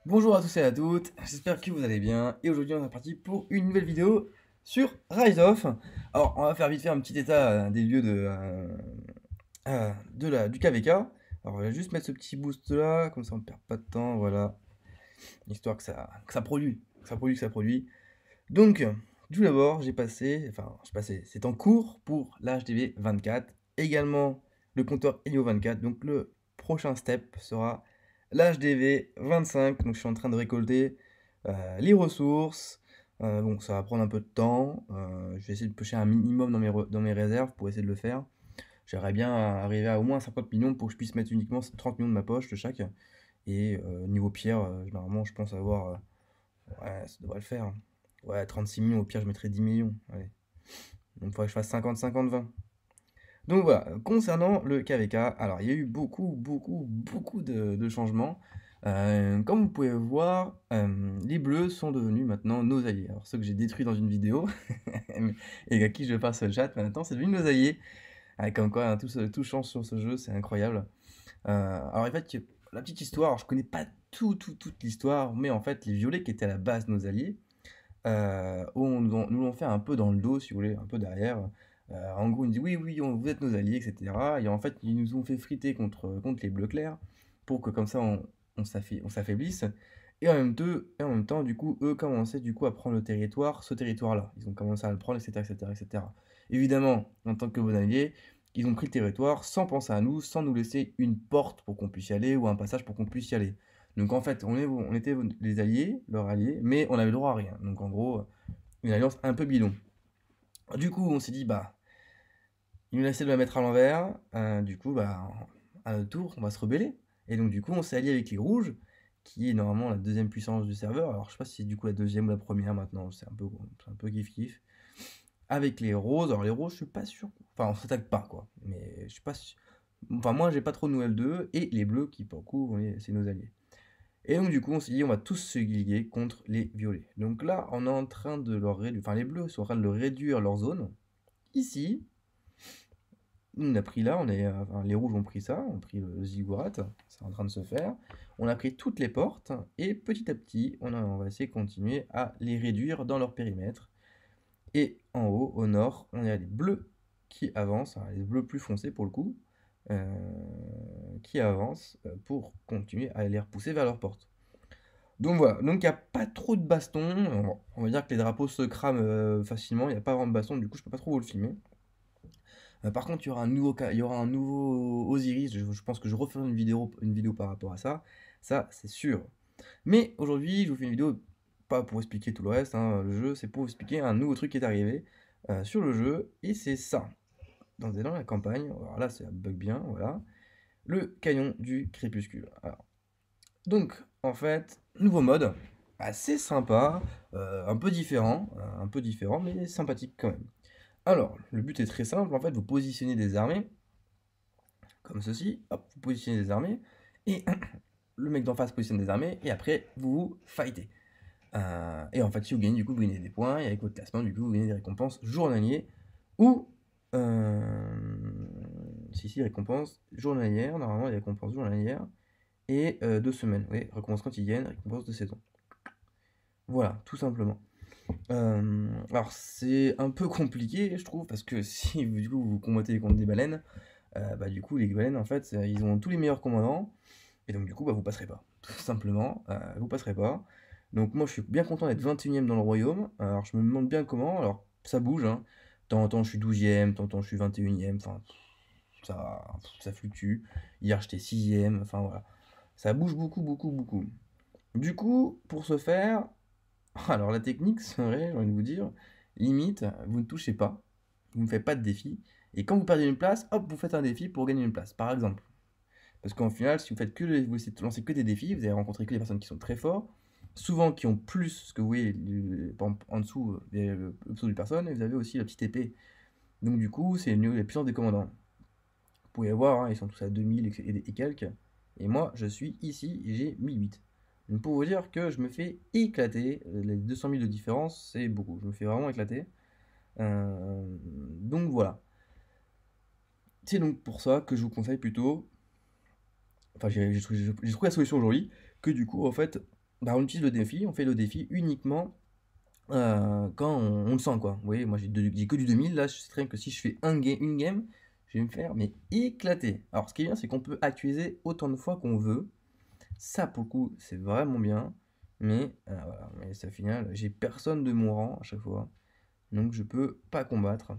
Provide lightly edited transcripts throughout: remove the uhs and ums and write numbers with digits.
Bonjour à tous et à toutes, j'espère que vous allez bien et aujourd'hui on est parti pour une nouvelle vidéo sur Rise of. Alors on va faire vite fait un petit état des lieux du KVK. Alors on va juste mettre ce petit boost là, comme ça on ne perd pas de temps, voilà, histoire que ça produit, que ça produit. Donc tout d'abord c'est en cours pour l'HDV 24, également le compteur Helio 24, donc le prochain step sera l'HDV 25, donc je suis en train de récolter les ressources. Bon, ça va prendre un peu de temps, je vais essayer de piocher un minimum dans mes réserves pour essayer de le faire. J'aimerais bien arriver à au moins 50 millions pour que je puisse mettre uniquement 30 millions de ma poche de chaque. Et niveau pierre, généralement je pense avoir ouais, ça devrait le faire. Ouais, 36 millions, au pire, je mettrais 10 millions. Allez. Donc, il faudrait que je fasse 50-50-20. Donc voilà, concernant le KVK, alors il y a eu beaucoup de changements. Comme vous pouvez voir, les bleus sont devenus maintenant nos alliés. Alors ceux que j'ai détruits dans une vidéo, et à qui je passe le chat maintenant, c'est devenu nos alliés. Ah, comme quoi, hein, tout change sur ce jeu, c'est incroyable. Alors en fait, la petite histoire, alors, je connais pas toute l'histoire, mais en fait, les violets qui étaient à la base nos alliés, nous l'ont fait un peu dans le dos, si vous voulez, un peu derrière. En gros, ils nous disent oui, oui, vous êtes nos alliés, etc. Et en fait, ils nous ont fait friter contre les bleus clairs pour que comme ça on s'affaiblisse. Et en même temps, du coup, eux commençaient du coup à prendre le territoire, ce territoire-là. Ils ont commencé à le prendre, etc., etc., etc. Évidemment, en tant que bon allié, ils ont pris le territoire sans penser à nous, sans nous laisser une porte pour qu'on puisse y aller ou un passage pour qu'on puisse y aller. Donc en fait, on était les alliés, leurs alliés, mais on avait le droit à rien. Donc en gros, une alliance un peu bidon. Du coup, on s'est dit, bah, ils nous laissaient de la mettre à l'envers. Du coup, bah, à notre tour, on va se rebeller. Et donc du coup, on s'est allié avec les rouges, qui est normalement la deuxième puissance du serveur. Alors je sais pas si c'est du coup la deuxième ou la première maintenant, c'est un peu kiff-kiff. Avec les roses, alors les roses, je suis pas sûr. Enfin, on s'attaque pas, quoi. Mais je sais pas si. Enfin, moi, j'ai pas trop de nouvelles d'eux. Et les bleus, qui pour le coup, c'est nos alliés. Et donc du coup, on s'est dit, on va tous se lier contre les violets. Donc là, on est en train de leur réduire, enfin les bleus sont en train de leur réduire leur zone. Ici, on a pris là, enfin, les rouges ont pris ça, ont pris le ziggurat, c'est en train de se faire. On a pris toutes les portes, et petit à petit, on va essayer de continuer à les réduire dans leur périmètre. Et en haut, au nord, on a les bleus qui avancent, hein, les bleus plus foncés pour le coup, euh, qui avancent pour continuer à les repousser vers leur porte. Donc voilà, donc il n'y a pas trop de baston. On va dire que les drapeaux se crament facilement, il n'y a pas vraiment de baston, du coup je peux pas trop vous le filmer. Par contre, il y aura un nouveau Osiris, je pense que je referai une vidéo par rapport à ça, ça c'est sûr. Mais aujourd'hui, je vous fais une vidéo pas pour expliquer tout le reste, hein, le jeu, c'est pour vous expliquer un nouveau truc qui est arrivé sur le jeu, et c'est ça. Dans la campagne, alors là ça bug bien, voilà, le canon du crépuscule. Alors, donc, en fait, nouveau mode, assez sympa, un peu différent, mais sympathique quand même. Alors, le but est très simple, en fait, vous positionnez des armées, comme ceci, hop, vous positionnez des armées, et le mec d'en face positionne des armées, et après, vous fightez. Et en fait, si vous gagnez, du coup, vous gagnez des points, et avec votre classement, du coup, vous gagnez des récompenses journalières, ou... si, récompenses journalières, normalement, les récompenses journalières, et 2 semaines, oui, récompense quotidienne, récompense de saison. Voilà, tout simplement. Alors c'est un peu compliqué, je trouve, parce que si du coup vous combattez contre des baleines, bah du coup les baleines en fait ils ont tous les meilleurs commandants, et donc du coup bah vous passerez pas. Tout simplement, vous passerez pas. Donc moi je suis bien content d'être 21 e dans le royaume, alors je me demande bien comment, alors ça bouge, hein. De temps en temps je suis 12e, de temps en temps je suis 21e, enfin ça fluctue. Hier j'étais 6e, enfin voilà. Ça bouge beaucoup. Du coup, pour ce faire, alors la technique serait, j'ai envie de vous dire, limite, vous ne touchez pas, vous ne faites pas de défi, et quand vous perdez une place, hop, vous faites un défi pour gagner une place, par exemple. Parce qu'en final, si vous essayez de lancer que des défis, vous allez rencontrer que des personnes qui sont très fortes, souvent qui ont plus ce que vous voyez par exemple, en dessous, le pseudo du personne, et vous avez aussi la petite épée. Donc du coup, c'est la puissance des commandants. Vous pouvez voir, hein, ils sont tous à 2000 et quelques, et moi, je suis ici, et j'ai 1008. Donc pour vous dire que je me fais éclater, les 200 000 de différence, c'est beaucoup, je me fais vraiment éclater. Donc voilà. C'est donc pour ça que je vous conseille plutôt, enfin j'ai trouvé la solution aujourd'hui, que du coup en fait bah, on utilise le défi, on fait le défi uniquement quand on le sent, quoi. Vous voyez, moi j'ai que du 2000, là, je sais très bien que si je fais une game, je vais me faire mais éclater. Alors, ce qui est bien, c'est qu'on peut actualiser autant de fois qu'on veut. Ça, pour le coup, c'est vraiment bien. Mais voilà, mais c'est au final, j'ai personne de mon rang à chaque fois. Donc, je peux pas combattre.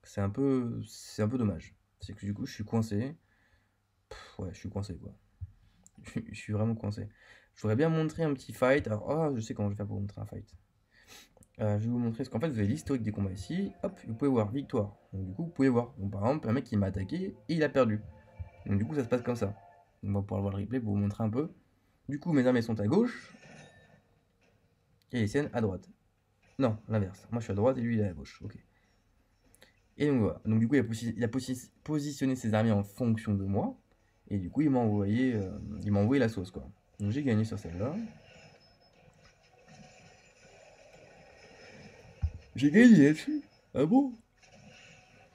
C'est un peu dommage. C'est que du coup, je suis coincé. Ouais, je suis coincé, quoi. Je suis vraiment coincé. Je voudrais bien montrer un petit fight. Alors, je sais comment je vais faire pour montrer un fight. Je vais vous montrer ce qu'en fait, vous avez l'historique des combats ici. Hop, vous pouvez voir victoire. Donc, du coup, vous pouvez voir. Donc, par exemple, un mec qui m'a attaqué et il a perdu. Donc, du coup, ça se passe comme ça. On va pouvoir voir le replay pour vous montrer un peu. Du coup, mes armées sont à gauche et les siennes à droite. Non, l'inverse. Moi, je suis à droite et lui, il est à gauche. Ok. Et donc, voilà. Donc, du coup, il a positionné ses armées en fonction de moi. Et du coup, il m'a envoyé la sauce, quoi. Donc, j'ai gagné sur celle-là. J'ai gagné là-dessus. Ah bon?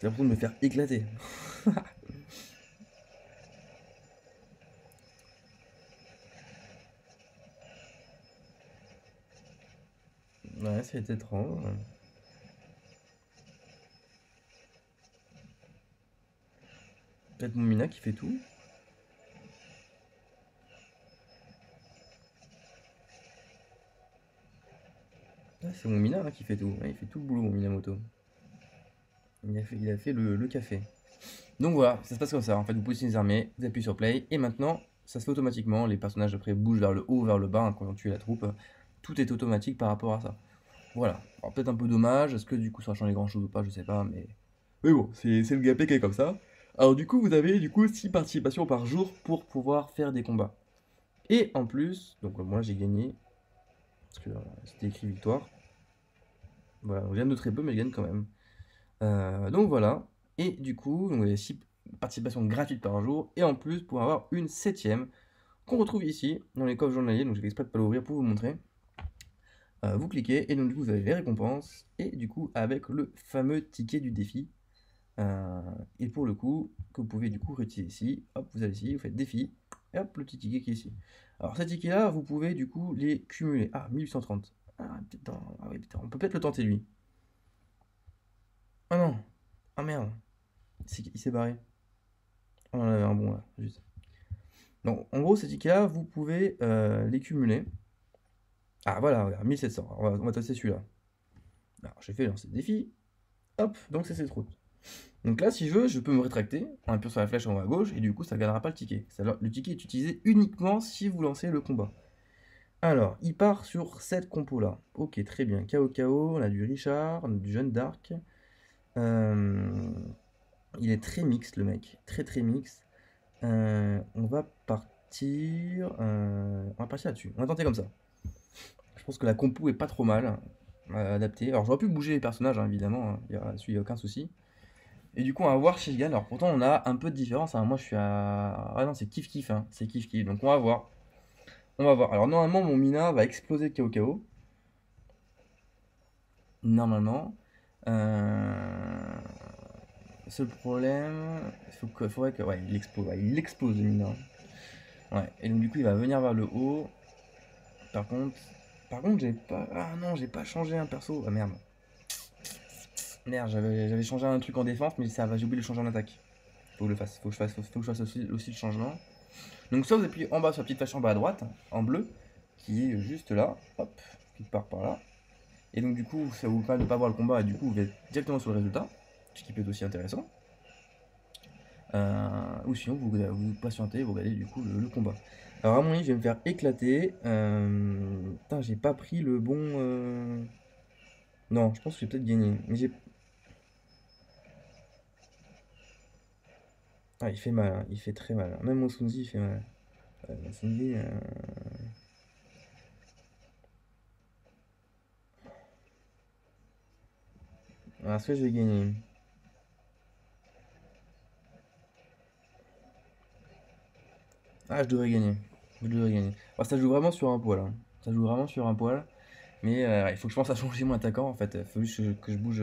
J'ai l'impression de me faire éclater. Ouais, c'est étrange. Peut-être mon Mina qui fait tout. Ah, c'est mon Mina hein, qui fait tout. Ouais, il fait tout le boulot, mon Minamoto. Il a fait le café. Donc voilà, ça se passe comme ça. En fait, vous positionnez les armées, vous appuyez sur play, et maintenant, ça se fait automatiquement. Les personnages après bougent vers le haut, vers le bas, hein, quand on tue la troupe. Tout est automatique par rapport à ça. Voilà. Alors peut-être un peu dommage, est-ce que du coup ça va changer grand chose ou pas, je sais pas, mais bon, c'est le gameplay qui est comme ça. Alors du coup, vous avez du coup 6 participations par jour pour pouvoir faire des combats. Et en plus, donc moi j'ai gagné, parce que c'était écrit victoire. Voilà, on gagne de très peu, mais je gagne quand même. Donc voilà. Et du coup, donc, vous avez 6 participations gratuites par jour. Et en plus, pour avoir une septième qu'on retrouve ici, dans les coffres journaliers. Donc j'ai fait exprès de ne pas l'ouvrir pour vous montrer. Vous cliquez, et donc du coup, vous avez les récompenses. Et du coup, avec le fameux ticket du défi. Euh, et pour le coup, que vous pouvez du coup réutiliser ici. Hop, vous allez ici, vous faites défi. Et hop, le petit ticket qui est ici. Alors ces tickets-là, vous pouvez du coup les cumuler. Ah, 1830. Ah oui, putain, on peut peut-être le tenter lui. Ah non. Ah merde. Il s'est barré. On en avait un bon là, juste. Donc, en gros, ces tickets-là, vous pouvez les cumuler. Ah, voilà, regarde, 1700. On va tester celui-là. Alors, j'ai fait lancer le défi. Hop, donc c'est cette route. Donc là, si je veux, je peux me rétracter en appuyant sur la flèche en haut à gauche et du coup, ça ne gagnera pas le ticket. Le ticket est utilisé uniquement si vous lancez le combat. Alors, il part sur cette compo-là. Ok, très bien. KO, on a du Richard, on a du Jeune d'Arc. Euh, il est très mixte, le mec. Très, très mixte. On va partir là-dessus. On va tenter comme ça. Je pense que la compo est pas trop mal adaptée. Alors j'aurais pu bouger les personnages, hein, évidemment, hein. Il n'y a aucun souci. Et du coup, on va voir si je gagne. Alors pourtant, on a un peu de différence, hein. Moi, je suis à... Ah non, c'est kiff-kiff, hein. C'est kiff-kiff. Donc on va voir. On va voir. Alors normalement, mon Mina va exploser de KO. Normalement. Euh... Seul problème, faudrait que... Ouais, il explose. Ouais, il explose le Mina. Ouais, et donc du coup, il va venir vers le haut. Par contre, j'ai pas. Ah non, j'ai pas changé un perso. Ah merde. Merde, j'avais changé un truc en défense, mais ça va, j'ai oublié de le changer en attaque. Faut que je le fasse. Faut que je fasse aussi le changement. Donc, ça, vous appuyez en bas sur la petite flèche en bas à droite, en bleu, qui est juste là. Hop, qui part par là. Et donc, du coup, ça vous permet de ne pas voir le combat et du coup, vous êtes directement sur le résultat. Ce qui peut être aussi intéressant. Ou sinon, vous patientez, vous regardez du coup le combat. Alors, à mon avis, je vais me faire éclater. Putain, j'ai pas pris le bon. Non, je pense que j'ai peut-être gagné. Mais j'ai. Ah, il fait mal, hein. Il fait très mal, hein. Même Mosunzi, il fait mal. Mosunzi. Alors, est-ce que je vais gagner? Ah, je devrais gagner. Je devrais gagner. Alors, ça joue vraiment sur un poil, hein. Ça joue vraiment sur un poil. Mais ouais, il faut que je pense à changer mon attaquant en fait. Il faut juste que je bouge.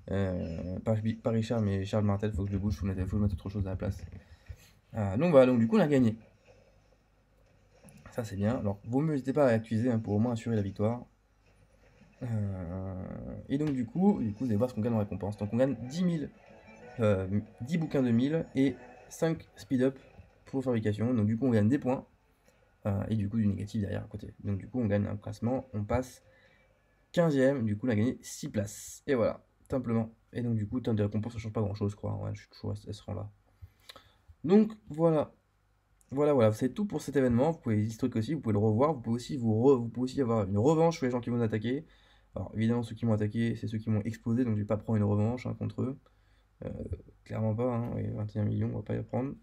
Pas Richard, mais Charles Martel, faut que je le bouge. Faut mettre autre chose à la place. Donc voilà, donc du coup, on a gagné. Ça, c'est bien. Alors, vaut mieux, n'hésitez pas à accuser hein, pour au moins assurer la victoire. Et donc, du coup, vous allez voir ce qu'on gagne en récompense. Donc, on gagne 10 bouquins de 1000 et 5 speed-up pour fabrication. Donc, du coup, on gagne des points. Et du coup, du négatif derrière à côté. Donc, du coup, on gagne un classement. On passe 15e. Du coup, on a gagné 6 places. Et voilà, simplement. Et donc, du coup, temps de récompense, ça change pas grand-chose, je crois. Ouais, je suis toujours à ce rang-là. Donc, voilà. Voilà, c'est tout pour cet événement. Vous pouvez historique aussi, vous pouvez le revoir. Vous pouvez aussi, vous pouvez aussi avoir une revanche sur les gens qui vont attaquer. Alors évidemment, ceux qui m'ont attaqué, c'est ceux qui m'ont explosé, donc je vais pas prendre une revanche hein, contre eux. Euh, Clairement pas, hein, et 21 millions, on va pas y prendre.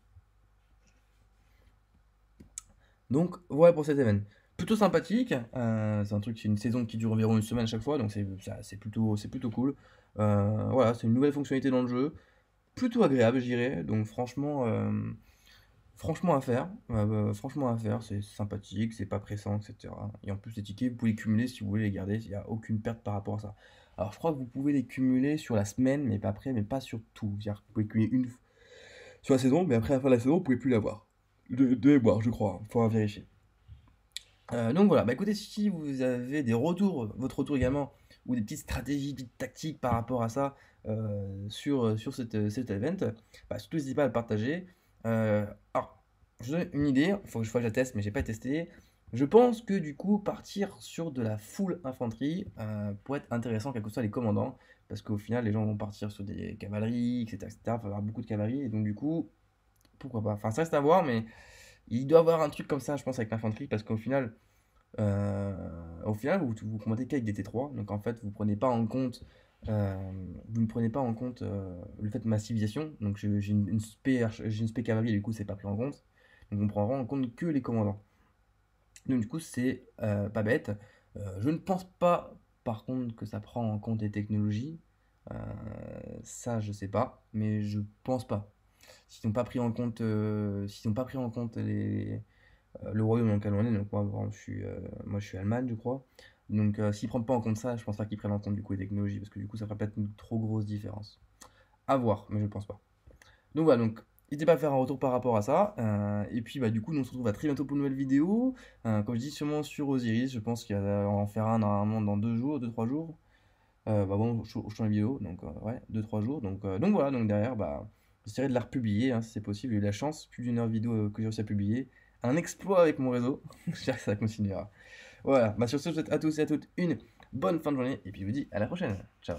Donc voilà pour cet événement. Plutôt sympathique. C'est un truc, c'est une saison qui dure environ une semaine à chaque fois, donc c'est plutôt cool. Voilà, c'est une nouvelle fonctionnalité dans le jeu. Plutôt agréable, je dirais. Donc franchement à faire, c'est sympathique, c'est pas pressant, etc. Et en plus, les tickets, vous pouvez les cumuler si vous voulez les garder, il n'y a aucune perte par rapport à ça. Alors, je crois que vous pouvez les cumuler sur la semaine, mais pas après, mais pas sur tout. C'est-à-dire que vous pouvez cumuler une sur la saison, mais après à la fin de la saison, vous pouvez plus l'avoir. De mémoire, je crois, il faudra vérifier. Donc voilà, bah écoutez, si vous avez des retours, votre retour également, ou des petites stratégies, des petites tactiques par rapport à ça sur cet event, bah, surtout n'hésitez pas à le partager. Alors, je vous donne une idée, il faut que je la teste, mais j'ai pas testé. Je pense que du coup, partir sur de la full infanterie pourrait être intéressant, quels que soient les commandants, parce qu'au final, les gens vont partir sur des cavaleries, etc., etc. Il va y avoir beaucoup de cavalerie, et donc du coup, pourquoi pas. Enfin, ça reste à voir, mais il doit y avoir un truc comme ça, je pense, avec l'infanterie, parce qu'au final, vous commentez qu'avec des T3, donc en fait, vous prenez pas en compte, euh, vous ne prenez pas en compte le fait de ma civilisation. Donc j'ai une spé cavalerie, et du coup, c'est pas pris en compte. Donc on prend en compte que les commandants. Donc du coup, c'est pas bête. Je ne pense pas, par contre, que ça prend en compte les technologies. Euh, Ça, je sais pas, mais je pense pas. S'ils n'ont pas pris en compte le royaume dans lequel on est, donc moi, par exemple, je suis Allemagne, je crois. Donc s'ils prennent pas en compte ça, je pense pas qu'ils prennent en compte du coup les technologies, parce que du coup ça ferait peut-être une trop grosse différence. À voir, mais je pense pas. Donc voilà, donc n'hésitez pas à faire un retour par rapport à ça. Et puis bah du coup, nous on se retrouve à très bientôt pour une nouvelle vidéo. Comme je dis, sûrement sur Osiris, je pense qu'on va en faire un normalement dans 2 jours, 2-3 jours. Bah bon, je change la vidéo, donc ouais, 2-3 jours. Donc voilà, donc derrière, bah, j'essaierai de la republier hein, si c'est possible. J'ai eu la chance, plus d'une heure vidéo que j'ai réussi à publier. Un exploit avec mon réseau. J'espère que ça continuera. Voilà, bah sur ce, je vous souhaite à tous et à toutes une bonne fin de journée. Et puis je vous dis à la prochaine. Ciao.